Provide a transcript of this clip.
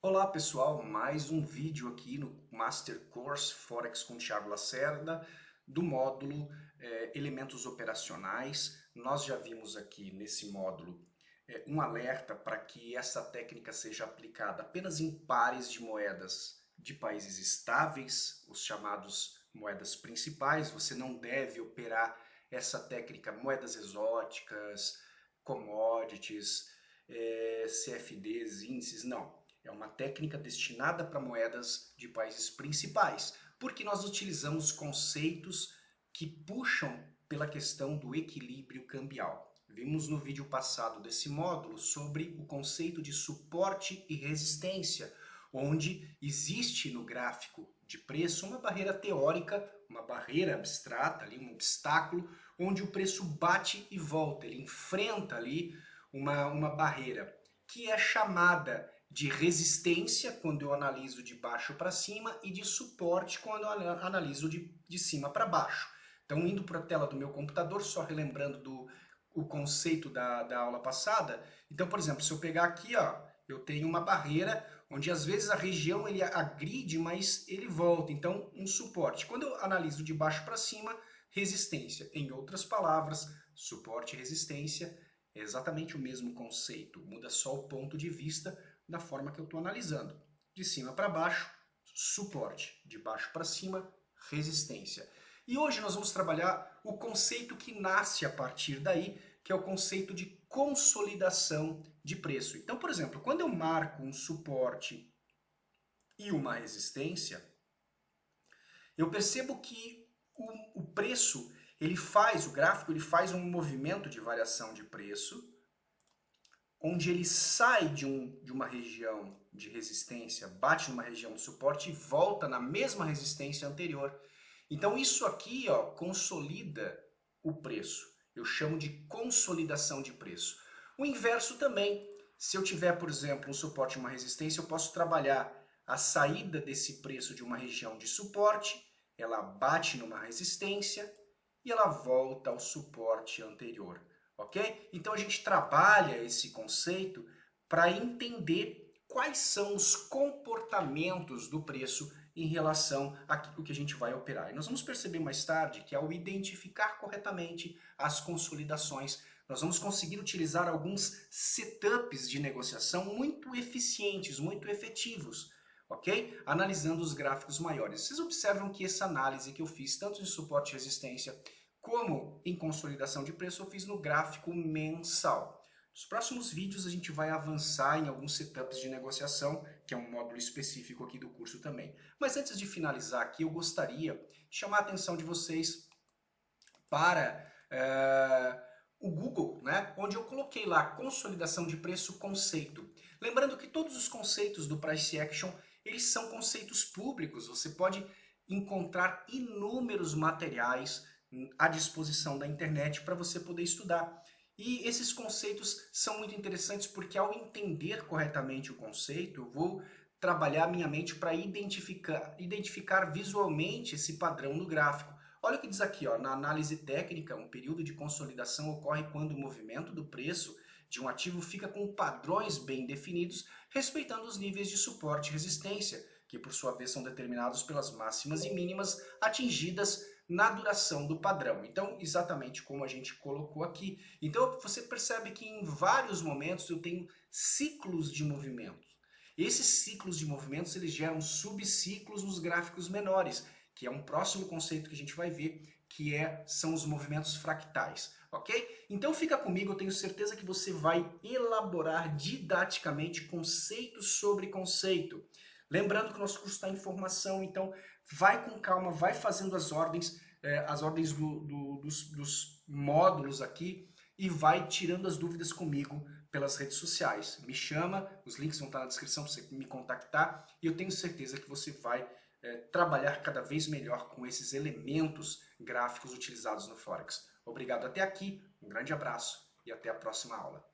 Olá pessoal, mais um vídeo aqui no Master Course Forex com Thiago Lacerda do módulo Elementos Operacionais. Nós já vimos aqui nesse módulo um alerta para que essa técnica seja aplicada apenas em pares de moedas de países estáveis, os chamados moedas principais. Você não deve operar essa técnica moedas exóticas, commodities, CFDs, índices, não. É uma técnica destinada para moedas de países principais, porque nós utilizamos conceitos que puxam pela questão do equilíbrio cambial. Vimos no vídeo passado desse módulo sobre o conceito de suporte e resistência, onde existe no gráfico de preço uma barreira teórica, uma barreira abstrata, ali, um obstáculo, onde o preço bate e volta, ele enfrenta ali uma barreira que é chamada de resistência quando eu analiso de baixo para cima e de suporte quando eu analiso de cima para baixo. Então, indo para a tela do meu computador, só relembrando o conceito da aula passada. Então, por exemplo, se eu pegar aqui, ó, eu tenho uma barreira onde às vezes a região ele agride, mas ele volta. Então, um suporte. Quando eu analiso de baixo para cima, resistência. Em outras palavras, suporte e resistência é exatamente o mesmo conceito, muda só o ponto de vista da forma que eu estou analisando. De cima para baixo, suporte. De baixo para cima, resistência. E hoje nós vamos trabalhar o conceito que nasce a partir daí, que é o conceito de consolidação de preço. Então, por exemplo, quando eu marco um suporte e uma resistência, eu percebo que o preço, o gráfico ele faz um movimento de variação de preço, onde ele sai de uma região de resistência, bate numa região de suporte e volta na mesma resistência anterior. Então isso aqui, ó, consolida o preço. Eu chamo de consolidação de preço. O inverso também. Se eu tiver, por exemplo, um suporte e uma resistência, eu posso trabalhar a saída desse preço de uma região de suporte, ela bate numa resistência e ela volta ao suporte anterior. Ok? Então a gente trabalha esse conceito para entender quais são os comportamentos do preço em relação àquilo que a gente vai operar. E nós vamos perceber mais tarde que ao identificar corretamente as consolidações, nós vamos conseguir utilizar alguns setups de negociação muito eficientes, muito efetivos, ok? Analisando os gráficos maiores. Vocês observam que essa análise que eu fiz, tanto em suporte e resistência, como em consolidação de preço, eu fiz no gráfico mensal. Nos próximos vídeos a gente vai avançar em alguns setups de negociação, que é um módulo específico aqui do curso também. Mas antes de finalizar aqui, eu gostaria de chamar a atenção de vocês para o Google, né? Onde eu coloquei lá consolidação de preço conceito. Lembrando que todos os conceitos do Price Action, eles são conceitos públicos. Você pode encontrar inúmeros materiais à disposição da internet para você poder estudar. E esses conceitos são muito interessantes porque ao entender corretamente o conceito, eu vou trabalhar minha mente para identificar visualmente esse padrão no gráfico. Olha o que diz aqui, ó, na análise técnica, um período de consolidação ocorre quando o movimento do preço de um ativo fica com padrões bem definidos, respeitando os níveis de suporte e resistência, que por sua vez são determinados pelas máximas e mínimas atingidas na duração do padrão. Então, exatamente como a gente colocou aqui. Então, você percebe que em vários momentos eu tenho ciclos de movimentos. Esses ciclos de movimentos, eles geram subciclos nos gráficos menores, que é um próximo conceito que a gente vai ver, que são os movimentos fractais, ok? Então fica comigo, eu tenho certeza que você vai elaborar didaticamente conceitos sobre conceito. Lembrando que o nosso curso está em formação, então vai com calma, vai fazendo as ordens dos módulos aqui e vai tirando as dúvidas comigo pelas redes sociais. Me chama, os links vão estar na descrição para você me contactar e eu tenho certeza que você vai trabalhar cada vez melhor com esses elementos gráficos utilizados no Forex. Obrigado até aqui, um grande abraço e até a próxima aula.